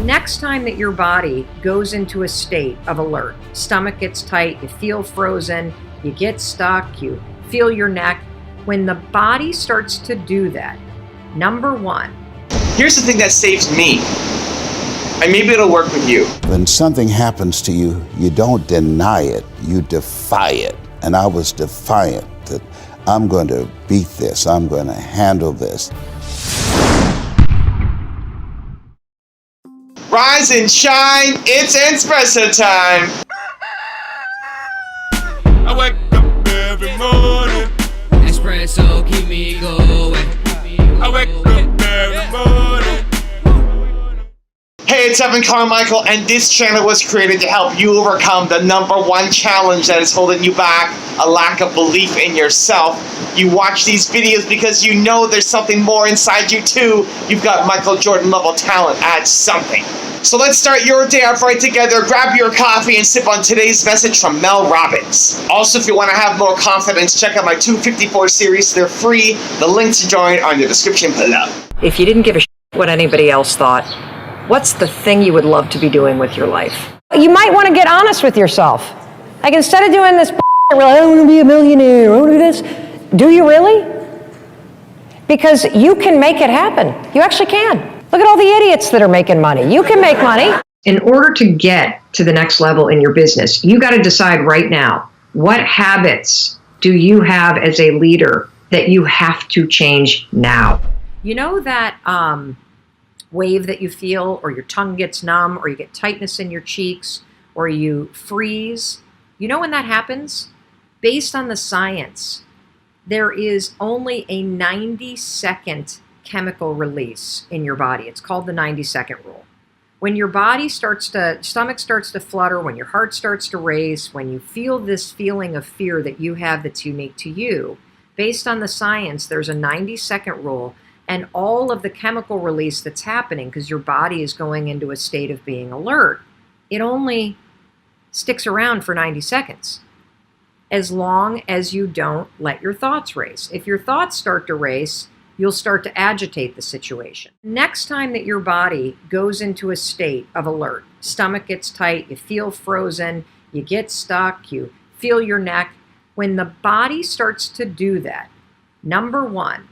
Next time that your body goes into a state of alert, stomach gets tight, you feel frozen, you get stuck, you feel your neck, when the body starts to do that, number one. Here's the thing that saves me, and maybe it'll work with you. When something happens to you, you don't deny it, you defy it. And I was defiant that I'm going to beat this, I'm going to handle this. Rise and shine, it's Entspresso time. I wake up every morning. Espresso keep me going. I wake up every morning. Hey, it's Carmichael, and this channel was created to help you overcome the number one challenge that is holding you back, a lack of belief in yourself. You watch these videos because you know there's something more inside you too. You've got Michael Jordan level talent at something. So let's start your day off right together. Grab your coffee and sip on today's message from Mel Robbins. Also, if you want to have more confidence, check out my 254 series. They're free. The link to join are in the description below. If you didn't give a shit what anybody else thought, what's the thing you would love to be doing with your life? You might want to get honest with yourself. Like, instead of doing this, I want to be a millionaire, I want to do this. Do you really? Because you can make it happen. You actually can. Look at all the idiots that are making money. You can make money. In order to get to the next level in your business, you got to decide right now, what habits do you have as a leader that you have to change now? You know that wave that you feel, or your tongue gets numb, or you get tightness in your cheeks, or you freeze? You know when that happens? Based on the science, there is only a 90-second chemical release in your body. It's called the 90-second rule. When your body stomach starts to flutter, when your heart starts to race, when you feel this feeling of fear that you have that's unique to you, based on the science, there's a 90-second rule, and all of the chemical release that's happening, because your body is going into a state of being alert, it only sticks around for 90 seconds. As long as you don't let your thoughts race. If your thoughts start to race, you'll start to agitate the situation. Next time that your body goes into a state of alert, stomach gets tight, you feel frozen, you get stuck, you feel your neck, when the body starts to do that, number one,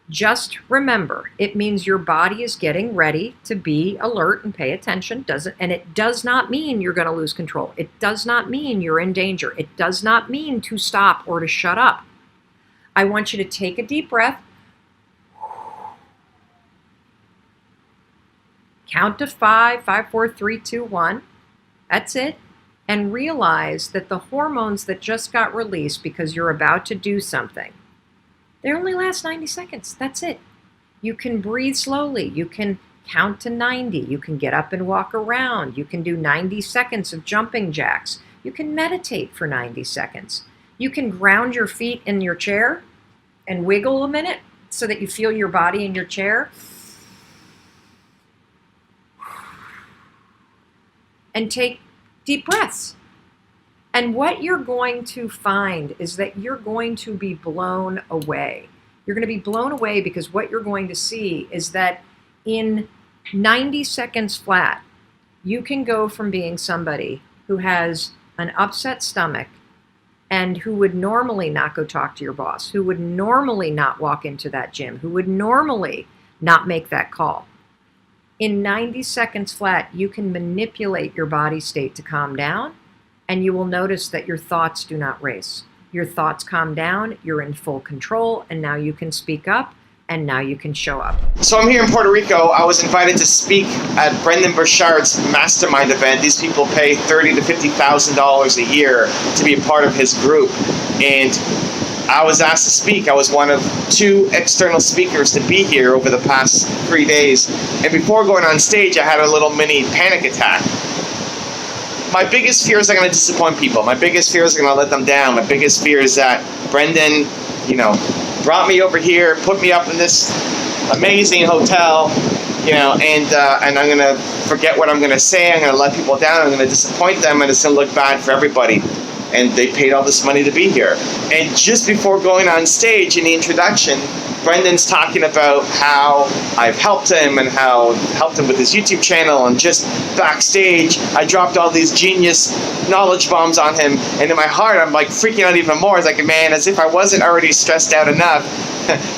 just remember, it means your body is getting ready to be alert and pay attention. And it does not mean you're going to lose control. It does not mean you're in danger. It does not mean to stop or to shut up. I want you to take a deep breath. Count to 5, 5, 4, 3, 2, 1. That's it. And realize that the hormones that just got released because you're about to do something, they only last 90 seconds. That's it. You can breathe slowly. You can count to 90. You can get up and walk around. You can do 90 seconds of jumping jacks. You can meditate for 90 seconds. You can ground your feet in your chair and wiggle a minute so that you feel your body in your chair. And take deep breaths. And what you're going to find is that you're going to be blown away. You're going to be blown away because what you're going to see is that in 90 seconds flat, you can go from being somebody who has an upset stomach and who would normally not go talk to your boss, who would normally not walk into that gym, who would normally not make that call. In 90 seconds flat, you can manipulate your body state to calm down, and you will notice that your thoughts do not race. Your thoughts calm down, you're in full control, and now you can speak up, and now you can show up. So I'm here in Puerto Rico. I was invited to speak at Brendan Burchard's mastermind event. These people pay $30,000 to $50,000 a year to be a part of his group. And I was asked to speak. I was one of 2 external speakers to be here over the past 3 days. And before going on stage, I had a little mini panic attack. My biggest fear is I'm going to disappoint people. My biggest fear is I'm going to let them down. My biggest fear is that Brendan, brought me over here, put me up in this amazing hotel, and I'm going to forget what I'm going to say. I'm going to let people down. I'm going to disappoint them, and it's going to look bad for everybody. and they paid all this money to be here. And just before going on stage in the introduction, Brendan's talking about how I've helped him and how I've helped him with his YouTube channel, and just backstage I dropped all these genius knowledge bombs on him, and in my heart I'm like freaking out even more. It's like, man, as if I wasn't already stressed out enough,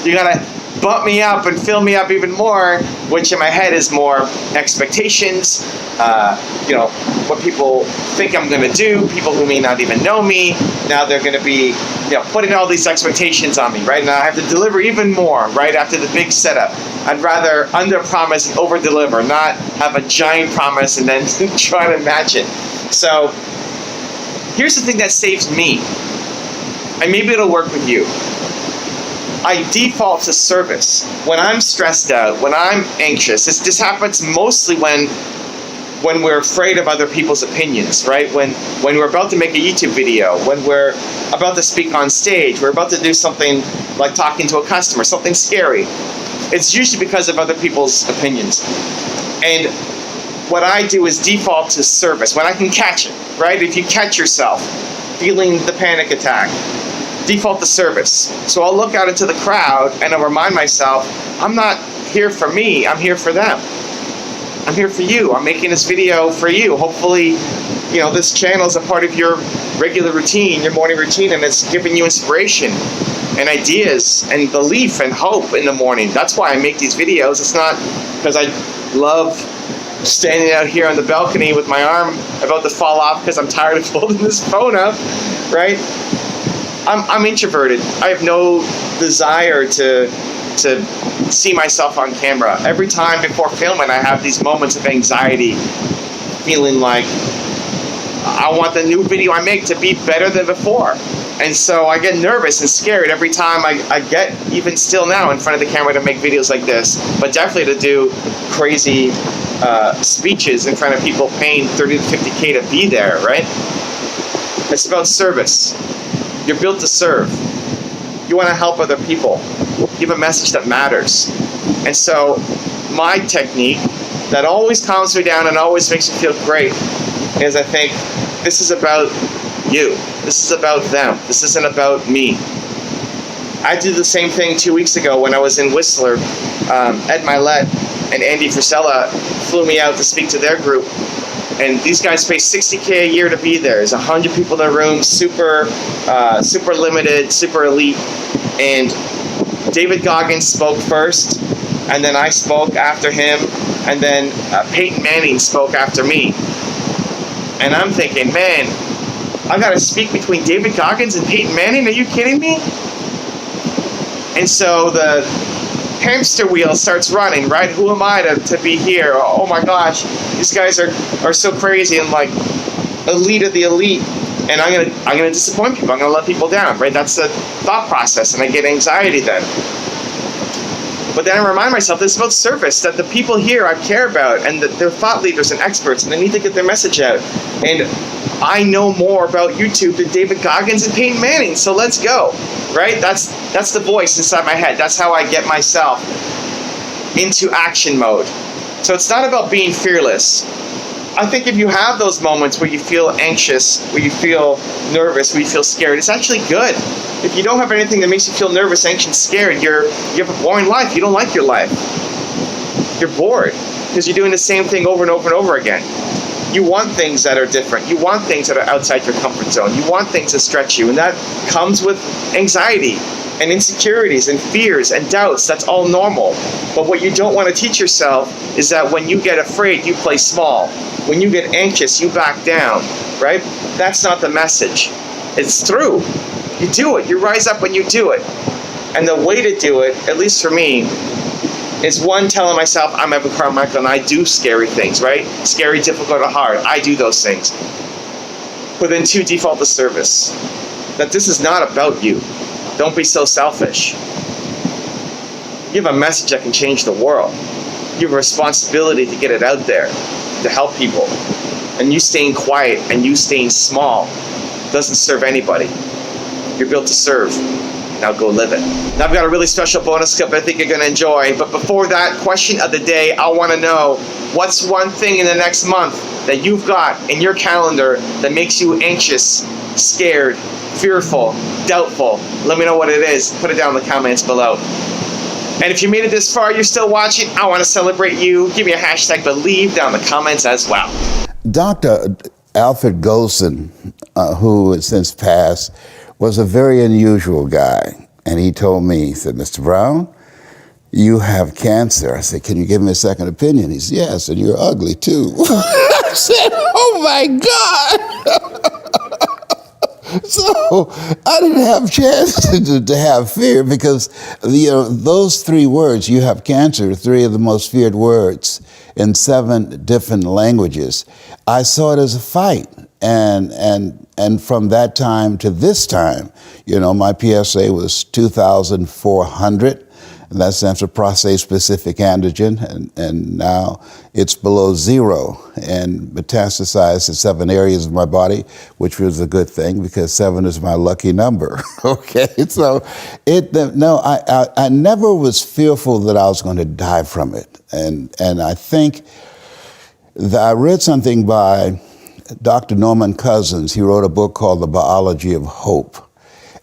you gotta bump me up and fill me up even more, which in my head is more expectations, what people think I'm going to do, people who may not even know me. Now they're going to be, putting all these expectations on me, right? Now I have to deliver even more, right, after the big setup. I'd rather under-promise and over-deliver, not have a giant promise and then try to match it. So here's the thing that saves me, and maybe it'll work with you. I default to service. When I'm stressed out, when I'm anxious, this happens mostly when we're afraid of other people's opinions, right? When we're about to make a YouTube video, when we're about to speak on stage, we're about to do something like talking to a customer, something scary. It's usually because of other people's opinions. And what I do is default to service. When I can catch it, right? If you catch yourself feeling the panic attack, default to service. So I'll look out into the crowd and I'll remind myself, I'm not here for me, I'm here for them. I'm here for you. I'm making this video for you. Hopefully, this channel is a part of your regular routine, your morning routine, and it's giving you inspiration and ideas and belief and hope in the morning. That's why I make these videos. It's not because I love standing out here on the balcony with my arm about to fall off because I'm tired of holding this phone up, right? I'm introverted. I have no desire to see myself on camera. Every time before filming, I have these moments of anxiety, feeling like I want the new video I make to be better than before. And so I get nervous and scared every time I get, even still now, in front of the camera to make videos like this, but definitely to do crazy speeches in front of people paying $30 to $50K to be there, right? It's about service. You're built to serve. You want to help other people. You have a message that matters. And so my technique that always calms me down and always makes me feel great is, I think, this is about you. This is about them. This isn't about me. I did the same thing 2 weeks ago when I was in Whistler. Ed Milet and Andy Frisella flew me out to speak to their group. And these guys pay $60K a year to be there. There's 100 people in the room, super limited, super elite. And David Goggins spoke first, and then I spoke after him, and then Peyton Manning spoke after me. And I'm thinking, man, I got to speak between David Goggins and Peyton Manning? Are you kidding me? And so the hamster wheel starts running, right? Who am I to be here? Oh my gosh, these guys are so crazy and like elite of the elite, and I'm gonna disappoint people. I'm gonna let people down, right? That's the thought process, and I get anxiety then. But then I remind myself this is about service, that the people here I care about, and that they're thought leaders and experts, and they need to get their message out. And I know more about YouTube than David Goggins and Peyton Manning, so let's go, right? That's the voice inside my head. That's how I get myself into action mode. So it's not about being fearless. I think if you have those moments where you feel anxious, where you feel nervous, where you feel scared, it's actually good. If you don't have anything that makes you feel nervous, anxious, scared, you have a boring life. You don't like your life. You're bored because you're doing the same thing over and over and over again. You want things that are different. You want things that are outside your comfort zone. You want things that stretch you, and that comes with anxiety and insecurities and fears and doubts. That's all normal. But what you don't want to teach yourself is that when you get afraid, you play small. When you get anxious, you back down, right? That's not the message. It's true. You do it. You rise up when you do it. And the way to do it, at least for me, is one, telling myself I'm Evan Carmichael and I do scary things, right? Scary, difficult, or hard. I do those things. But then two, default to service. That this is not about you. Don't be so selfish. You have a message that can change the world. You have a responsibility to get it out there, to help people. And you staying quiet and you staying small doesn't serve anybody. You're built to serve. Now go live it. Now I've got a really special bonus clip I think you're going to enjoy. But before that, question of the day, I want to know, what's one thing in the next month that you've got in your calendar that makes you anxious, scared, fearful, doubtful, let me know what it is. Put it down in the comments below. And if you made it this far, you're still watching, I want to celebrate you. Give me a hashtag believe down in the comments as well. Dr. Alfred Golson, who has since passed, was a very unusual guy. And he told me, he said, Mr. Brown, you have cancer. I said, can you give me a second opinion? He said, yes, and you're ugly too. I said, oh my God. So I didn't have a chance to have fear because those three words, you have cancer, three of the most feared words in 7 different languages. I saw it as a fight. And from that time to this time, my PSA was 2,400. And that stands for prostate-specific antigen, and now it's below 0 and metastasized to 7 areas of my body, which was a good thing because 7 is my lucky number. Okay, so I never was fearful that I was going to die from it, and I think that I read something by Dr. Norman Cousins. He wrote a book called The Biology of Hope,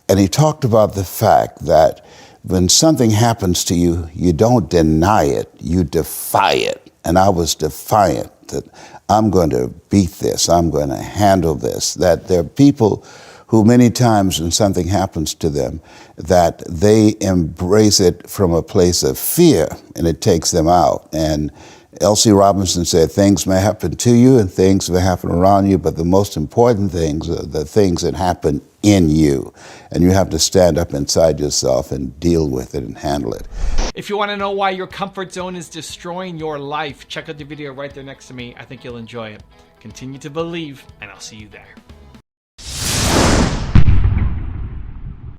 and he talked about the fact that when something happens to you, you don't deny it, you defy it. And I was defiant that I'm going to beat this, I'm going to handle this. That there are people who many times when something happens to them, that they embrace it from a place of fear and it takes them out. And L.C. Robinson said, things may happen to you and things may happen around you, but the most important things are the things that happen in you. And you have to stand up inside yourself and deal with it and handle it. If you want to know why your comfort zone is destroying your life, check out the video right there next to me. I think you'll enjoy it. Continue to believe, and I'll see you there.